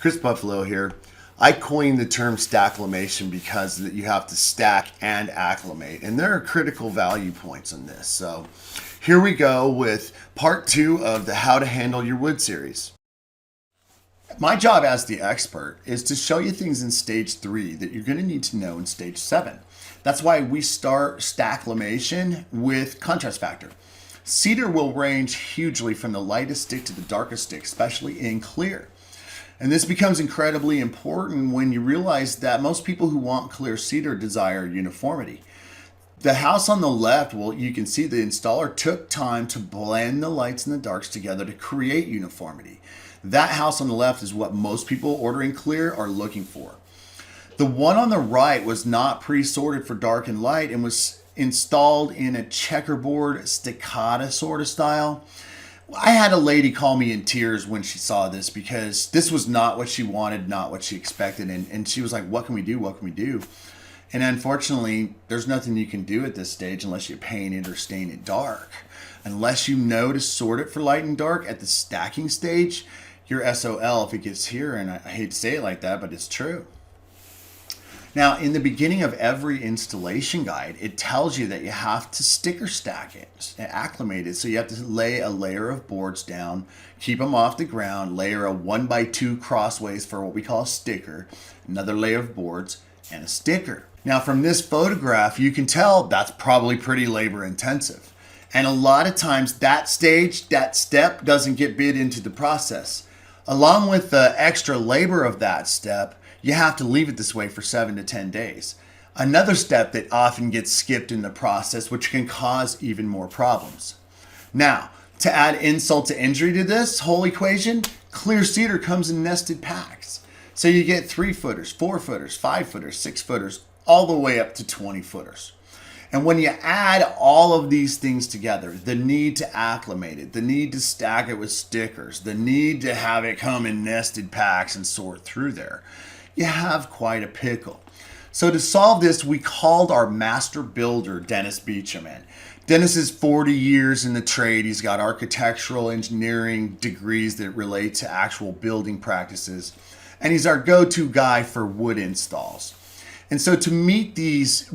Chris Buffalo here. I coined the term stacklimation because you have to stack and acclimate, and there are critical value points in this. So here we go with part 2 of the How to Handle Your Wood series. My job as the expert is to show you things in stage 3 that you're going to need to know in stage 7. That's why we start stacklimation with contrast factor. Cedar will range hugely from the lightest stick to the darkest stick, especially in clear. And this becomes incredibly important when you realize that most people who want clear cedar desire uniformity. The house on the left, well, you can see the installer took time to blend the lights and the darks together to create uniformity. That house on the left is what most people ordering clear are looking for. The one on the right was not pre-sorted for dark and light and was installed in a checkerboard staccato sort of style. I had a lady call me in tears when she saw this because this was not what she wanted, not what she expected. And she was like, what can we do? What can we do? And unfortunately, there's nothing you can do at this stage unless you paint it or stain it dark. Unless you know to sort it for light and dark at the stacking stage, you're SOL if it gets here. And I hate to say it like that, but it's true. Now, in the beginning of every installation guide, it tells you that you have to sticker stack it and acclimate it. So you have to lay a layer of boards down, keep them off the ground, layer a 1x2 crossways for what we call a sticker, another layer of boards, and a sticker. Now, from this photograph, you can tell that's probably pretty labor intensive. And a lot of times that stage, that step doesn't get bid into the process. Along with the extra labor of that step, you have to leave it this way for 7 to 10 days. Another step that often gets skipped in the process, which can cause even more problems. Now, to add insult to injury to this whole equation, clear cedar comes in nested packs. So you get 3-footers, 4-footers, 5-footers, 6-footers, all the way up to 20-footers. And when you add all of these things together, the need to acclimate it, the need to stack it with stickers, the need to have it come in nested packs and sort through there, you have quite a pickle. So to solve this, we called our master builder, Dennis Beecham, in. Dennis is 40 years in the trade. He's got architectural engineering degrees that relate to actual building practices. And he's our go-to guy for wood installs. And so to meet this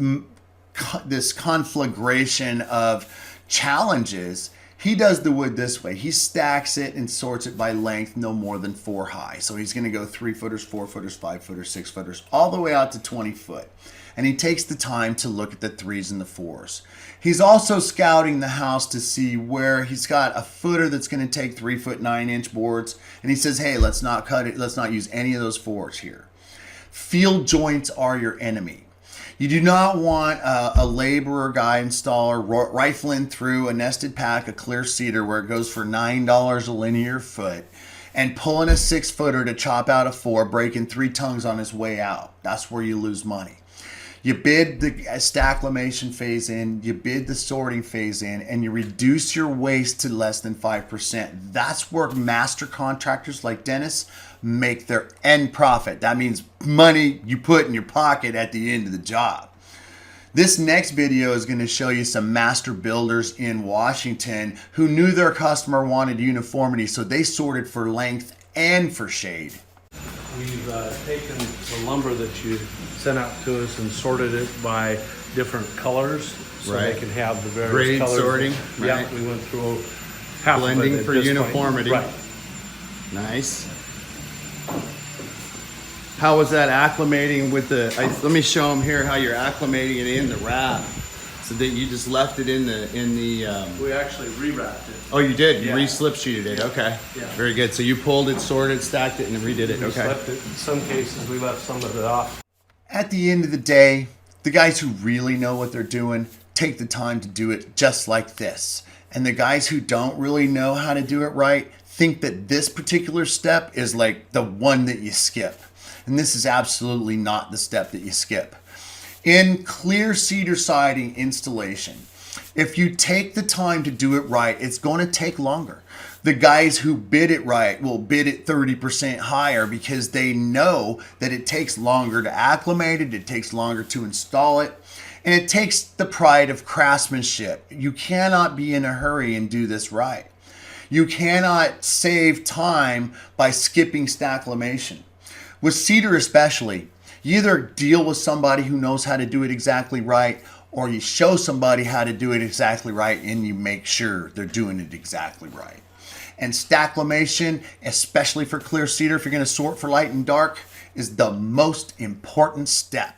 conflagration of challenges, he does the wood this way. He stacks it and sorts it by length no more than 4 high. So he's going to go 3-footers, 4-footers, 5-footers, 6-footers, all the way out to 20 foot. And he takes the time to look at the 3s and the 4s. He's also scouting the house to see where he's got a footer that's going to take 3-foot 9-inch boards. And he says, hey, let's not cut it. Let's not use any of those 4s here. Field joints are your enemy. You do not want a laborer guy installer rifling through a nested pack of clear cedar where it goes for $9 a linear foot and pulling a 6-footer to chop out a 4, breaking 3 tongues on his way out. That's where you lose money. You bid the stacklimation phase in, you bid the sorting phase in, and you reduce your waste to less than 5%. That's where master contractors like Dennis make their end profit. That means money you put in your pocket at the end of the job. This next video is going to show you some master builders in Washington who knew their customer wanted uniformity, so they sorted for length and for shade. We've taken the lumber that you sent out to us and sorted it by different colors, so Right. they can have the various Grade colors. sorting, Yeah, right. we went through half Blending of it at for this uniformity. Point. Right. Nice. How was that acclimating with the, let me show them here how you're acclimating it in the wrap. So that you just left it in the We actually rewrapped it. oh, you did? You Yeah. re-slip sheeted it, okay. Yeah. Very good. So you pulled it, sorted, stacked it, and then redid it, We okay. slept it. In some cases, we left some of it off. At the end of the day, the guys who really know what they're doing take the time to do it just like this. And the guys who don't really know how to do it right think that this particular step is like the one that you skip. And this is absolutely not the step that you skip. In clear cedar siding installation, if you take the time to do it right, it's going to take longer. The guys who bid it right will bid it 30% higher because they know that it takes longer to acclimate it, it takes longer to install it, and it takes the pride of craftsmanship. You cannot be in a hurry and do this right. You cannot save time by skipping stacklimation. With cedar especially, you either deal with somebody who knows how to do it exactly right, or you show somebody how to do it exactly right and you make sure they're doing it exactly right. And stacklimation, especially for clear cedar, if you're going to sort for light and dark, is the most important step.